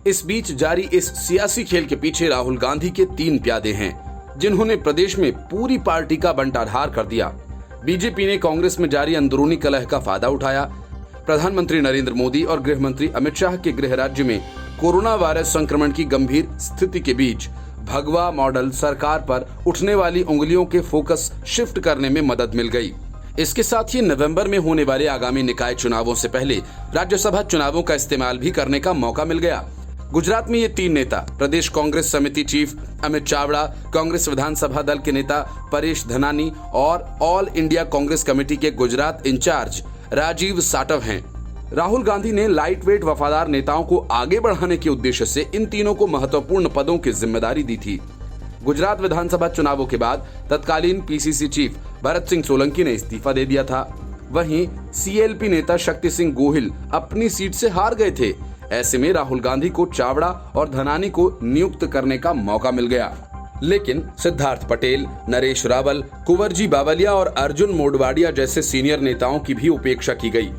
इस बीच जारी इस सियासी खेल के पीछे राहुल गांधी के 3 प्यादे हैं, जिन्होंने प्रदेश में पूरी पार्टी का बंटाढार कर दिया। बीजेपी ने कांग्रेस में जारी अंदरूनी कलह का फायदा उठाया। प्रधानमंत्री नरेंद्र मोदी और गृह मंत्री अमित शाह के गृह राज्य में कोरोना वायरस संक्रमण की गंभीर स्थिति के बीच भगवा मॉडल सरकार पर उठने वाली उंगलियों के फोकस शिफ्ट करने में मदद मिल गई। इसके साथ ही नवंबर में होने वाले आगामी निकाय चुनावों से पहले राज्यसभा चुनावों का इस्तेमाल भी करने का मौका मिल गया। गुजरात में ये 3 नेता प्रदेश कांग्रेस समिति चीफ अमित चावड़ा, कांग्रेस विधानसभा दल के नेता परेश धनानी और ऑल इंडिया कांग्रेस कमेटी के गुजरात इंचार्ज राजीव साटव हैं। राहुल गांधी ने लाइटवेट वफादार नेताओं को आगे बढ़ाने के उद्देश्य से इन तीनों को महत्वपूर्ण पदों की जिम्मेदारी दी थी। गुजरात विधानसभा चुनावों के बाद तत्कालीन पीसीसी चीफ भरत सिंह सोलंकी ने इस्तीफा दे दिया था। वहीं सीएलपी नेता शक्ति सिंह गोहिल अपनी सीट से हार गए थे। ऐसे में राहुल गांधी को चावड़ा और धनानी को नियुक्त करने का मौका मिल गया, लेकिन सिद्धार्थ पटेल, नरेश रावल, कुंवरजी बावलिया और अर्जुन मोडवाडिया जैसे सीनियर नेताओं की भी उपेक्षा की गई।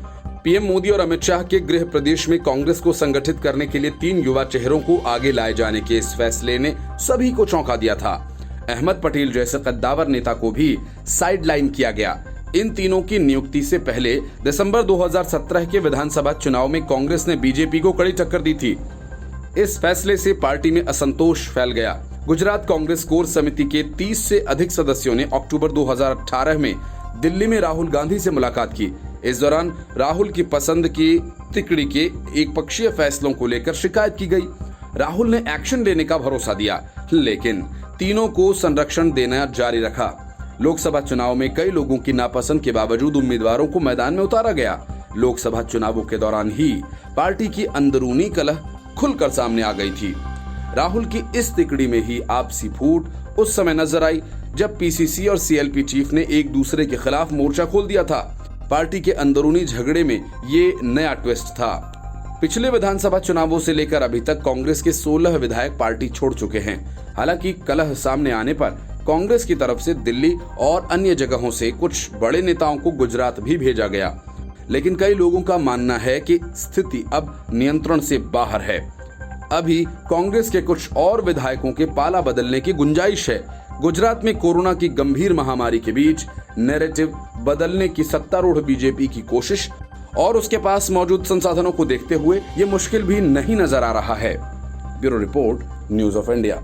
पीएम मोदी और अमित शाह के गृह प्रदेश में कांग्रेस को संगठित करने के लिए 3 युवा चेहरों को आगे लाए जाने के इस फैसले ने सभी को चौंका दिया था। अहमद पटेल जैसे कद्दावर नेता को भी साइडलाइन किया गया। इन तीनों की नियुक्ति से पहले दिसंबर 2017 के विधानसभा चुनाव में कांग्रेस ने बीजेपी को कड़ी टक्कर दी थी। इस फैसले से पार्टी में असंतोष फैल गया। गुजरात कांग्रेस कोर समिति के 30 से अधिक सदस्यों ने अक्टूबर 2018 में दिल्ली में राहुल गांधी से मुलाकात की। इस दौरान राहुल की पसंद की तिकड़ी के एक पक्षीय फैसलों को लेकर शिकायत की गई। राहुल ने एक्शन लेने का भरोसा दिया, लेकिन तीनों को संरक्षण देना जारी रखा। लोकसभा चुनाव में कई लोगों की नापसंद के बावजूद उम्मीदवारों को मैदान में उतारा गया। लोकसभा चुनावों के दौरान ही पार्टी की अंदरूनी कलह खुलकर सामने आ गई थी। राहुल की इस तिकड़ी में ही आपसी फूट उस समय नजर आई जब पीसीसी और सीएलपी चीफ ने एक दूसरे के खिलाफ मोर्चा खोल दिया था। पार्टी के अंदरूनी झगड़े में ये नया ट्विस्ट था। पिछले विधानसभा चुनावों से लेकर अभी तक कांग्रेस के 16 विधायक पार्टी छोड़ चुके हैं। हालांकि कलह सामने आने पर कांग्रेस की तरफ से दिल्ली और अन्य जगहों से कुछ बड़े नेताओं को गुजरात भी भेजा गया, लेकिन कई लोगों का मानना है कि स्थिति अब नियंत्रण से बाहर है। अभी कांग्रेस के कुछ और विधायकों के पाला बदलने की गुंजाइश है। गुजरात में कोरोना की गंभीर महामारी के बीच नैरेटिव बदलने की सत्तारूढ़ बीजेपी की कोशिश और उसके पास मौजूद संसाधनों को देखते हुए ये मुश्किल भी नहीं नजर आ रहा है। Bureau report, news of India.